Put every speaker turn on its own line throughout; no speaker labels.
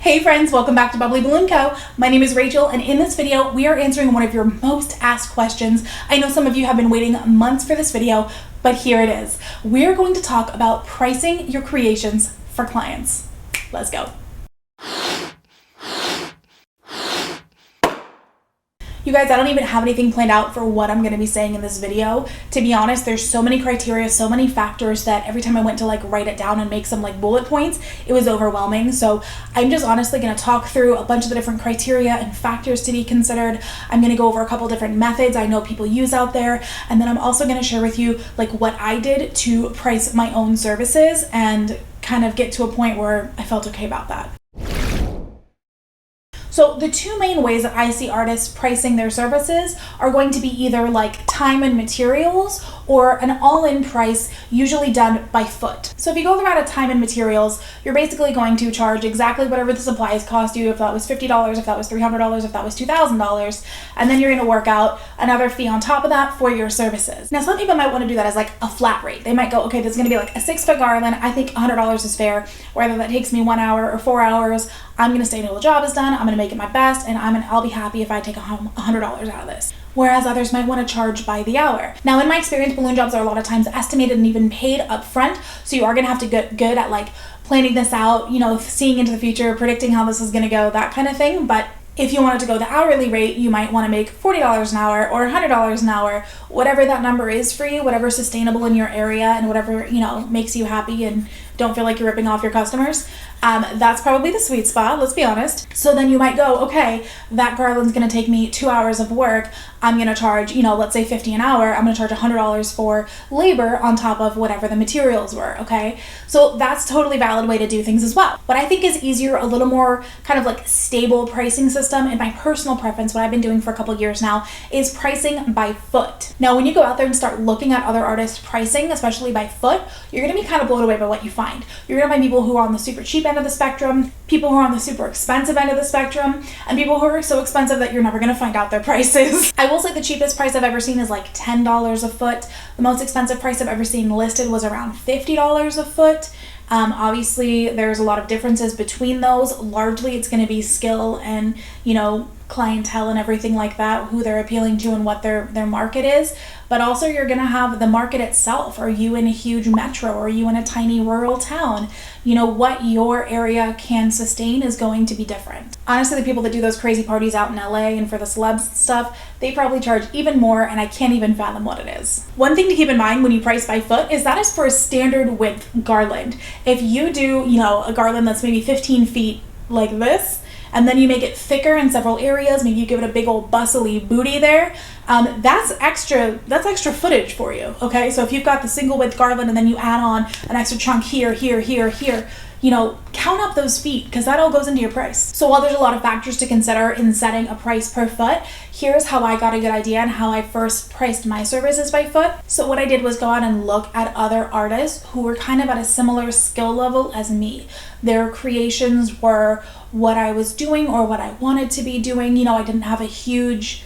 Hey friends, welcome back to Bubbly Balloon Co. My name is Rachel, and in this video, we are answering one of your most asked questions. I know some of you have been waiting months for this video, but here it is. We're going to talk about pricing your creations for clients. Let's go. You guys, I don't even have anything planned out for what I'm going to be saying in this video. To be honest, there's so many criteria, so many factors that every time I went to write it down and make some bullet points, it was overwhelming. So I'm just honestly going to talk through a bunch of the different criteria and factors to be considered. I'm going to go over a couple different methods I know people use out there. And then I'm also going to share with you what I did to price my own services and kind of get to a point where I felt okay about that. So the two main ways that I see artists pricing their services are going to be either time and materials or an all-in price, usually done by foot. So if you go the route of time and materials, you're basically going to charge exactly whatever the supplies cost you, if that was $50, if that was $300, if that was $2,000, and then you're going to work out another fee on top of that for your services. Now, some people might want to do that as a flat rate. They might go, okay, this is going to be a 6-foot garland. I think $100 is fair. Whether that takes me 1 hour or 4 hours, I'm going to stay until the job is done. I'm going to make it my best, and I'll be happy if I take $100 out of this. Whereas others might want to charge by the hour. Now, in my experience, balloon jobs are a lot of times estimated and even paid up front, so you are going to have to get good at planning this out, seeing into the future, predicting how this is going to go, that kind of thing. But if you wanted to go the hourly rate, you might want to make $40 an hour or $100 an hour, whatever that number is for you, whatever's sustainable in your area and whatever, makes you happy and don't feel like you're ripping off your customers. That's probably the sweet spot, let's be honest. So then you might go, okay, that garland's gonna take me 2 hours of work. I'm gonna charge, let's say $50 an hour. I'm gonna charge $100 for labor on top of whatever the materials were, okay? So that's a totally valid way to do things as well. What I think is easier, a little more kind of stable pricing system, and my personal preference, what I've been doing for a couple years now, is pricing by foot. Now, when you go out there and start looking at other artists' pricing, especially by foot, you're gonna be kind of blown away by what you find. You're gonna find people who are on the super cheap end of the spectrum, people who are on the super expensive end of the spectrum, and people who are so expensive that you're never gonna find out their prices. I will say the cheapest price I've ever seen is $10 a foot. The most expensive price I've ever seen listed was around $50 a foot. Obviously, there's a lot of differences between those. Largely, it's going to be skill and, clientele and everything like that, who they're appealing to and what their market is. But also, you're going to have the market itself. Are you in a huge metro? Or are you in a tiny rural town? What your area can sustain is going to be different. Honestly, the people that do those crazy parties out in LA and for the celebs and stuff, they probably charge even more, and I can't even fathom what it is. One thing to keep in mind when you price by foot is that is for a standard width garland. If you do, a garland that's maybe 15 feet like this, and then you make it thicker in several areas, maybe you give it a big old bustly booty there, that's extra footage for you, okay? So if you've got the single width garland and then you add on an extra chunk here, count up those feet, because that all goes into your price. So while there's a lot of factors to consider in setting a price per foot, here's how I got a good idea and how I first priced my services by foot. So what I did was go out and look at other artists who were kind of at a similar skill level as me. Their creations were what I was doing or what I wanted to be doing. I didn't have a huge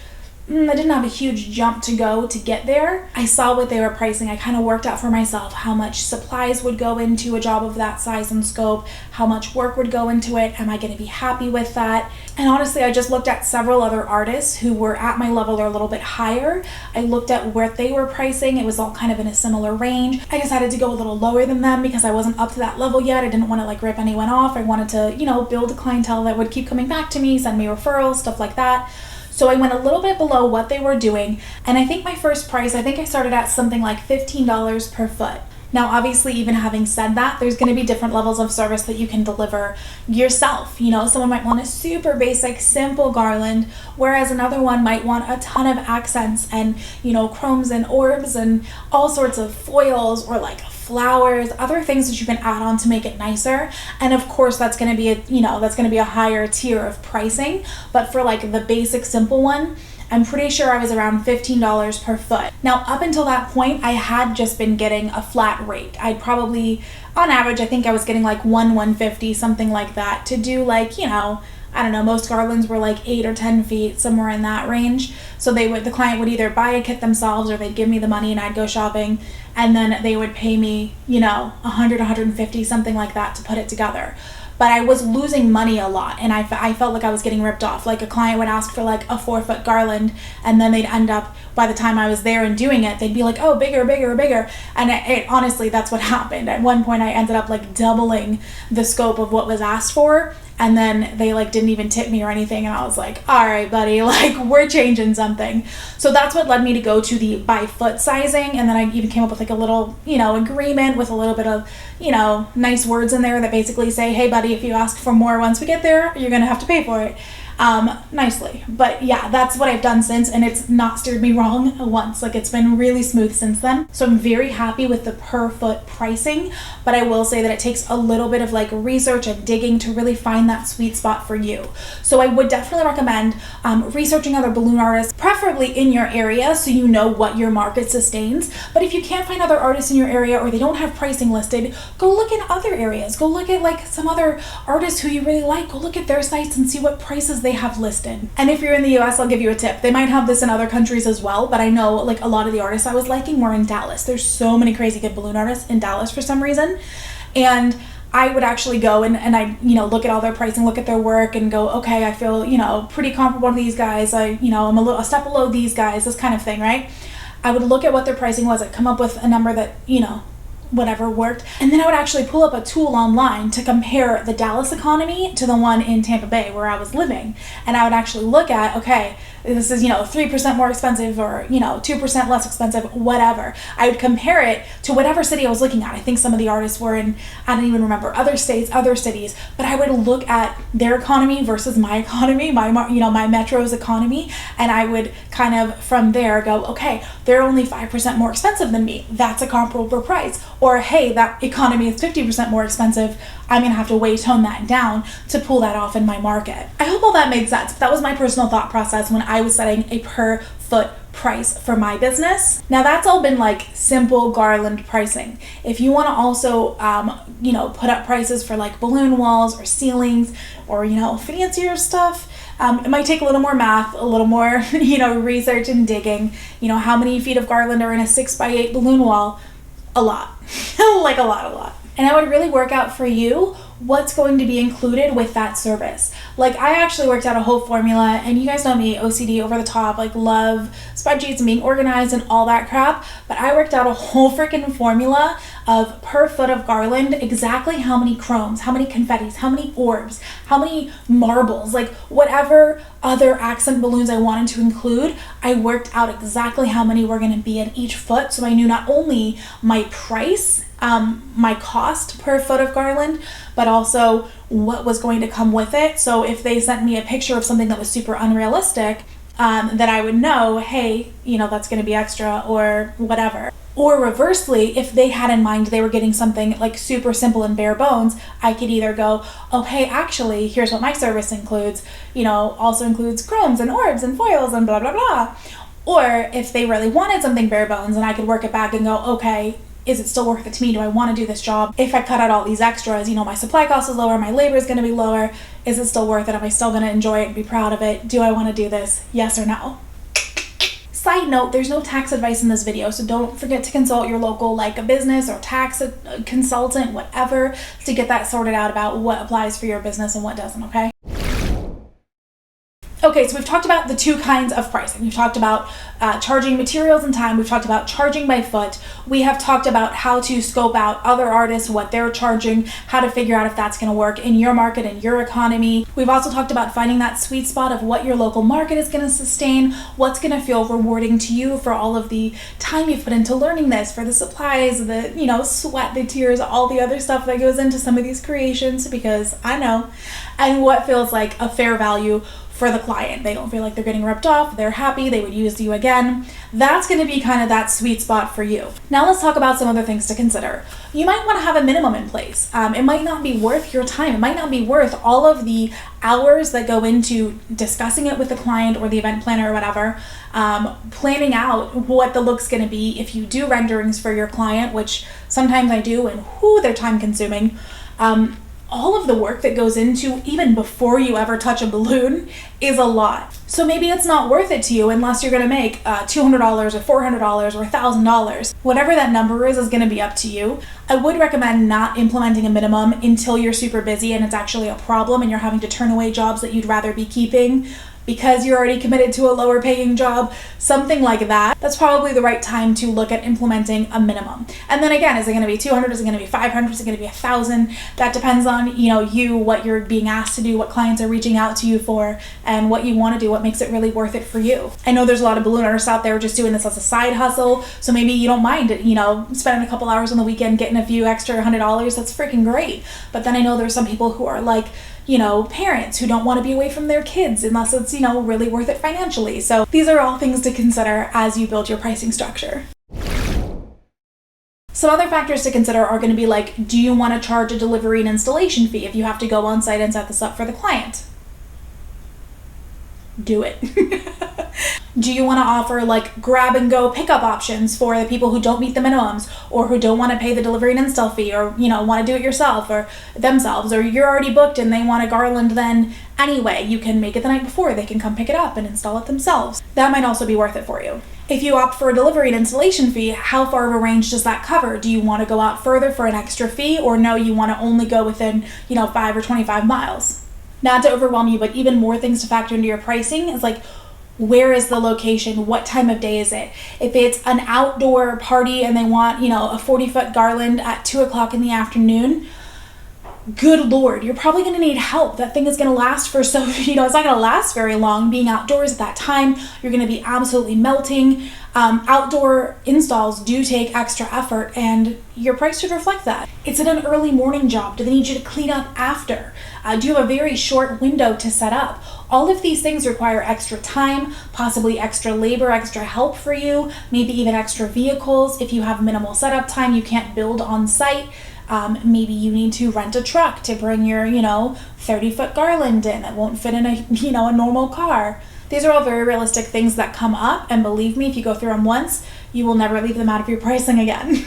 jump to go to get there. I saw what they were pricing. I kind of worked out for myself how much supplies would go into a job of that size and scope, how much work would go into it, am I going to be happy with that? And honestly, I just looked at several other artists who were at my level or a little bit higher. I looked at what they were pricing. It was all kind of in a similar range. I decided to go a little lower than them because I wasn't up to that level yet. I didn't want to rip anyone off. I wanted to, build a clientele that would keep coming back to me, send me referrals, stuff like that. So I went a little bit below what they were doing, and I think my first price, I started at something like $15 per foot. Now, obviously, even having said that, there's going to be different levels of service that you can deliver yourself. Someone might want a super basic, simple garland, whereas another one might want a ton of accents and, chromes and orbs and all sorts of foils or flowers, other things that you can add on to make it nicer. And of course, that's going to be a higher tier of pricing. But for the basic simple one, I'm pretty sure I was around $15 per foot. Now, up until that point, I had just been getting a flat rate. I'd probably, on average, I think I was getting $150, something like that, to do I don't know, most garlands were 8 or 10 feet, somewhere in that range. So the client would either buy a kit themselves or they'd give me the money and I'd go shopping, and then they would pay me, 100, 150, something like that to put it together. but I was losing money a lot, and I felt like I was getting ripped off. Like a client would ask for like a 4-foot garland, and then they'd end up, by the time I was there and doing it, they'd be like, oh, bigger, bigger, bigger. And it honestly, that's what happened. At one point I ended up like doubling the scope of what was asked for, and then they like didn't even tip me or anything, and I was like, all right, buddy, like we're changing something. So that's what led me to go to the by foot sizing, and then I even came up with like a little, agreement with a little bit of, nice words in there that basically say, hey buddy, if you ask for more once we get there, you're gonna have to pay for it. Nicely. But yeah, that's what I've done since, and it's not steered me wrong once. Like it's been really smooth since then. So I'm very happy with the per foot pricing, but I will say that it takes a little bit of like research and digging to really find that sweet spot for you. So I would definitely recommend researching other balloon artists, preferably in your area, so you know what your market sustains. But if you can't find other artists in your area, or they don't have pricing listed, go look in other areas. Go look at like some other artists who you really like. Go look at their sites and see what prices they have listed. And if you're in the US, I'll give you a tip. They might have this in other countries as well, but I know like a lot of the artists I was liking were in Dallas. There's so many crazy good balloon artists in Dallas for some reason. And I would actually go and I, look at all their pricing, look at their work and go, okay, I feel, pretty comparable to these guys. I'm a step below these guys, this kind of thing, right? I would look at what their pricing was. I'd come up with a number that, whatever worked. And then I would actually pull up a tool online to compare the Dallas economy to the one in Tampa Bay where I was living. And I would actually look at, okay, this is, 3% more expensive or, 2% less expensive, whatever. I would compare it to whatever city I was looking at. I think some of the artists were in, I don't even remember, other states, other cities, but I would look at their economy versus my economy, my metro's economy. And I would kind of from there go, okay, they're only 5% more expensive than me. That's a comparable price. Or, hey, that economy is 50% more expensive. I'm going to have to tone that down to pull that off in my market. I hope all that made sense. That was my personal thought process when I was setting a per foot price for my business. Now that's all been like simple garland pricing. If you want to also, put up prices for like balloon walls or ceilings or, fancier stuff, it might take a little more math, a little more, research and digging. How many feet of garland are in a 6x8 balloon wall? A lot. Like a lot. And I would really work out for you what's going to be included with that service. Like I actually worked out a whole formula, and you guys know me, OCD over the top, like love spreadsheets and being organized and all that crap, but I worked out a whole freaking formula of per foot of garland, exactly how many chromes, how many confettis, how many orbs, how many marbles, like whatever other accent balloons I wanted to include. I worked out exactly how many were going to be in each foot, so I knew not only my price, my cost per foot of garland, but also what was going to come with it. So if they sent me a picture of something that was super unrealistic, that I would know, hey, that's going to be extra or whatever. Or reversely, if they had in mind they were getting something like super simple and bare bones, I could either go, oh, hey, actually, here's what my service includes, also includes chromes and orbs and foils and blah, blah, blah. Or if they really wanted something bare bones, and I could work it back and go, okay, is it still worth it to me? Do I want to do this job? If I cut out all these extras, my supply cost is lower, my labor is going to be lower. Is it still worth it? Am I still going to enjoy it and be proud of it? Do I want to do this? Yes or no? Side note, there's no tax advice in this video, so don't forget to consult your local like a business or tax consultant, whatever, to get that sorted out about what applies for your business and what doesn't, okay? Okay, so we've talked about the two kinds of pricing. We've talked about charging materials and time. We've talked about charging by foot. We have talked about how to scope out other artists, what they're charging, how to figure out if that's going to work in your market and your economy. We've also talked about finding that sweet spot of what your local market is going to sustain, what's going to feel rewarding to you for all of the time you've put into learning this, for the supplies, the, sweat, the tears, all the other stuff that goes into some of these creations, because I know, and what feels like a fair value for the client. They don't feel like they're getting ripped off, they're happy, they would use you again. That's going to be kind of that sweet spot for you. Now let's talk about some other things to consider. You might want to have a minimum in place. It might not be worth your time. It might not be worth all of the hours that go into discussing it with the client or the event planner or whatever, planning out what the look's going to be if you do renderings for your client, which sometimes I do, and they're time consuming. all of the work that goes into even before you ever touch a balloon is a lot. So maybe it's not worth it to you unless you're gonna make $200 or $400 or $1,000. Whatever that number is gonna be up to you. I would recommend not implementing a minimum until you're super busy and it's actually a problem and you're having to turn away jobs that you'd rather be keeping because you're already committed to a lower paying job, something like that. That's probably the right time to look at implementing a minimum. And then again, is it gonna be 200? Is it gonna be 500? Is it gonna be 1,000? That depends on, you, what you're being asked to do, what clients are reaching out to you for, and what you wanna do, what makes it really worth it for you. I know there's a lot of balloon artists out there just doing this as a side hustle, so maybe you don't mind, spending a couple hours on the weekend, getting a few extra $100, that's freaking great. But then I know there's some people who are like, parents who don't want to be away from their kids unless it's, really worth it financially. So these are all things to consider as you build your pricing structure. Some other factors to consider are going to be like, do you want to charge a delivery and installation fee if you have to go on site and set this up for the client? Do it. Do you want to offer like grab and go pickup options for the people who don't meet the minimums or who don't want to pay the delivery and install fee or, want to do it yourself or themselves, or you're already booked and they want a garland then anyway, you can make it the night before, they can come pick it up and install it themselves. That might also be worth it for you. If you opt for a delivery and installation fee, how far of a range does that cover? Do you want to go out further for an extra fee, or no, you want to only go within, 5 or 25 miles? Not to overwhelm you, but even more things to factor into your pricing is like, where is the location? What time of day is it? If it's an outdoor party and they want, a 40-foot garland at 2:00 in the afternoon, good Lord, you're probably going to need help. That thing is going to last for it's not going to last very long being outdoors at that time. You're going to be absolutely melting. Outdoor installs do take extra effort and your price should reflect that. It's in an early morning job. Do they need you to clean up after? Do you have a very short window to set up? All of these things require extra time, possibly extra labor, extra help for you, maybe even extra vehicles. If you have minimal setup time, you can't build on site. Maybe you need to rent a truck to bring your, 30-foot garland in that won't fit in a normal car. These are all very realistic things that come up, and believe me, if you go through them once, you will never leave them out of your pricing again.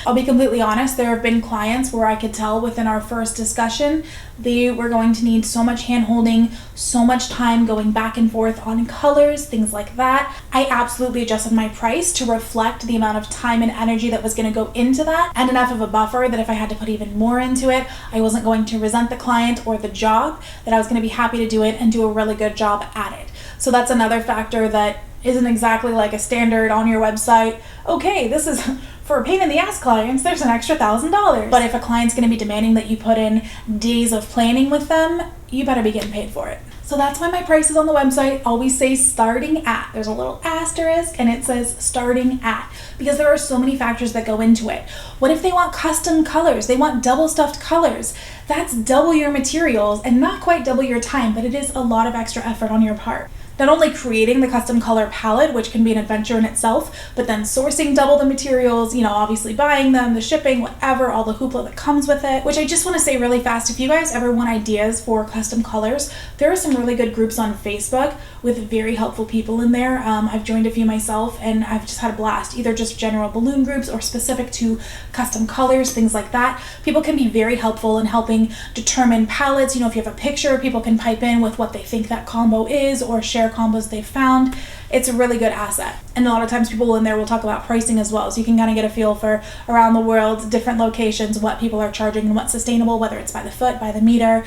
I'll be completely honest, there have been clients where I could tell within our first discussion they were going to need so much hand-holding, so much time going back and forth on colors, things like that. I absolutely adjusted my price to reflect the amount of time and energy that was going to go into that, and enough of a buffer that if I had to put even more into it, I wasn't going to resent the client or the job, that I was going to be happy to do it and do a really good job at it. So that's another factor that isn't exactly like a standard on your website. Okay, this is for pain in the ass clients, there's an extra $1,000. But if a client's going to be demanding that you put in days of planning with them, you better be getting paid for it. So that's why my prices on the website always say starting at. There's a little asterisk and it says starting at, because there are so many factors that go into it. What if they want custom colors? They want double stuffed colors. That's double your materials and not quite double your time, but it is a lot of extra effort on your part. Not only creating the custom color palette, which can be an adventure in itself, but then sourcing double the materials, obviously buying them, the shipping, whatever, all the hoopla that comes with it. Which I just want to say really fast, if you guys ever want ideas for custom colors, there are some really good groups on Facebook with very helpful people in there. I've joined a few myself and I've just had a blast, either just general balloon groups or specific to custom colors, things like that. People can be very helpful in helping determine palettes. If you have a picture, people can pipe in with what they think that combo is or share combos they've found. It's a really good asset. And a lot of times people in there will talk about pricing as well, so you can kind of get a feel for around the world, different locations, what people are charging and what's sustainable, whether it's by the foot, by the meter,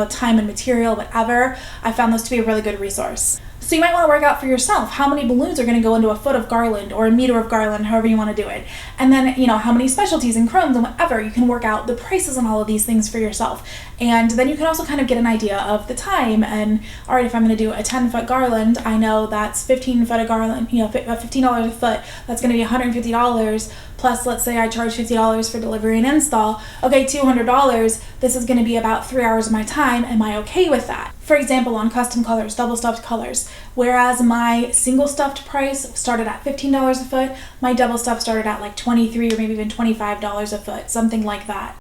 time and material, whatever. I found this to be a really good resource. So you might want to work out for yourself how many balloons are going to go into a foot of garland or a meter of garland, however you want to do it. And then, how many specialties and chromes and whatever, you can work out the prices on all of these things for yourself. And then you can also kind of get an idea of the time and, all right, if I'm going to do a 10-foot garland, I know that's 15 foot of garland, $15 a foot, that's going to be $150. Plus, let's say I charge $50 for delivery and install. Okay, $200. This is going to be about 3 hours of my time. Am I okay with that? For example, on custom colors, double stuffed colors, whereas my single stuffed price started at $15 a foot, my double stuff started at like $23 or maybe even $25 a foot, something like that.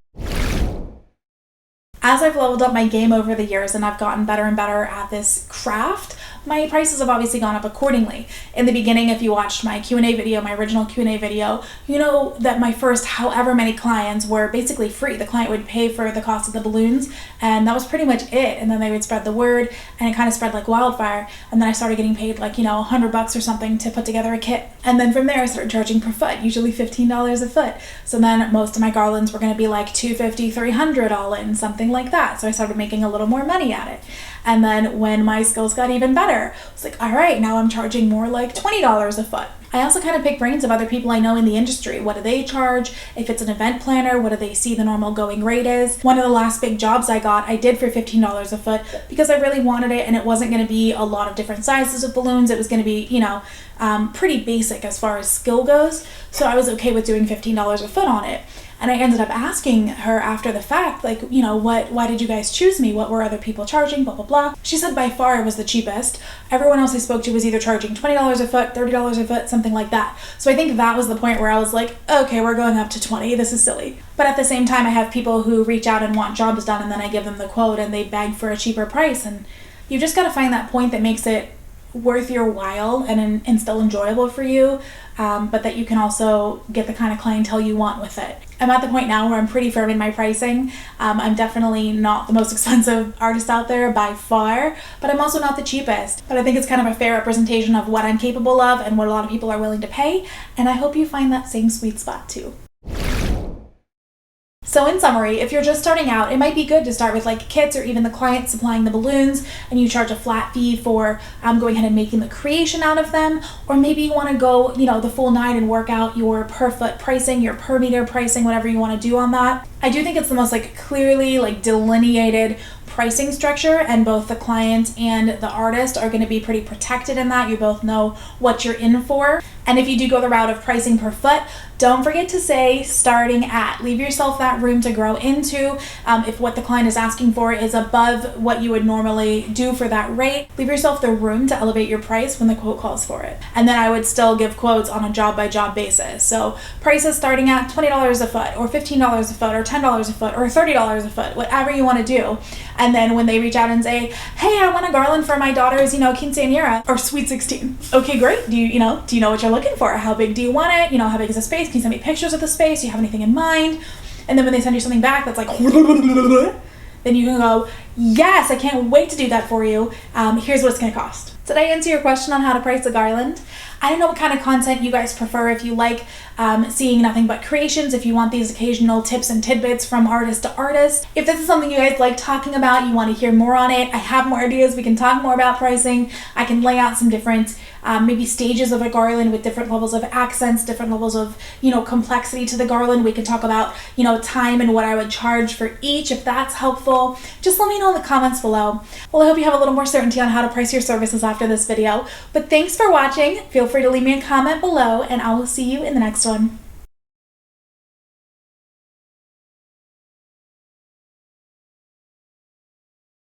As I've leveled up my game over the years and I've gotten better and better at this craft, my prices have obviously gone up accordingly. In the beginning, if you watched my Q&A video, my original Q&A video, you know that my first however many clients were basically free. The client would pay for the cost of the balloons, and that was pretty much it. And then they would spread the word, and it kind of spread like wildfire. And then I started getting paid like, $100 or something to put together a kit. And then from there, I started charging per foot, usually $15 a foot. So then most of my garlands were going to be like $250, $300 all in, something like that. So I started making a little more money at it. And then when my skills got even better, I was like, all right, now I'm charging more like $20 a foot. I also kind of pick brains of other people I know in the industry. What do they charge? If it's an event planner, what do they see the normal going rate is? One of the last big jobs I got, I did for $15 a foot because I really wanted it, and it wasn't going to be a lot of different sizes of balloons. It was going to be, pretty basic as far as skill goes. So I was okay with doing $15 a foot on it. And I ended up asking her after the fact, like, why did you guys choose me? What were other people charging? Blah, blah, blah. She said by far I was the cheapest. Everyone else I spoke to was either charging $20 a foot, $30 a foot, something like that. So I think that was the point where I was like, okay, we're going up to 20. This is silly. But at the same time, I have people who reach out and want jobs done, and then I give them the quote and they beg for a cheaper price. And you just got to find that point that makes it worth your while and still enjoyable for you, but that you can also get the kind of clientele you want with it. I'm at the point now where I'm pretty firm in my pricing. I'm definitely not the most expensive artist out there by far, but I'm also not the cheapest. But I think it's kind of a fair representation of what I'm capable of and what a lot of people are willing to pay, and I hope you find that same sweet spot too. So in summary, if you're just starting out, it might be good to start with like kits or even the client supplying the balloons, and you charge a flat fee for going ahead and making the creation out of them. Or maybe you want to go, the full nine and work out your per foot pricing, your per meter pricing, whatever you want to do on that. I do think it's the most clearly delineated pricing structure, and both the client and the artist are going to be pretty protected in that. You both know what you're in for. And if you do go the route of pricing per foot, don't forget to say starting at. Leave yourself that room to grow into. If what the client is asking for is above what you would normally do for that rate, leave yourself the room to elevate your price when the quote calls for it. And then I would still give quotes on a job by job basis. So prices starting at $20 a foot or $15 a foot or $10 a foot or $30 a foot, whatever you want to do. And then when they reach out and say, hey, I want a garland for my daughter's, quinceañera or sweet 16. Okay, great. Do you know what you're looking for? How big do you want it? How big is the space? Can you send me pictures of the space? Do you have anything in mind? And then when they send you something back that's like, then you can go, yes, I can't wait to do that for you. Here's what it's going to cost. Did I answer your question on how to price a garland? I don't know what kind of content you guys prefer. If you like seeing nothing but creations, if you want these occasional tips and tidbits from artist to artist, if this is something you guys like talking about, you want to hear more on it, I have more ideas. We can talk more about pricing. I can lay out some different maybe stages of a garland with different levels of accents, different levels of, complexity to the garland. We can talk about, time and what I would charge for each, if that's helpful. Just let me know in the comments below. Well, I hope you have a little more certainty on how to price your services after this video. But thanks for watching. Feel free to leave me a comment below, and I will see you in the next one.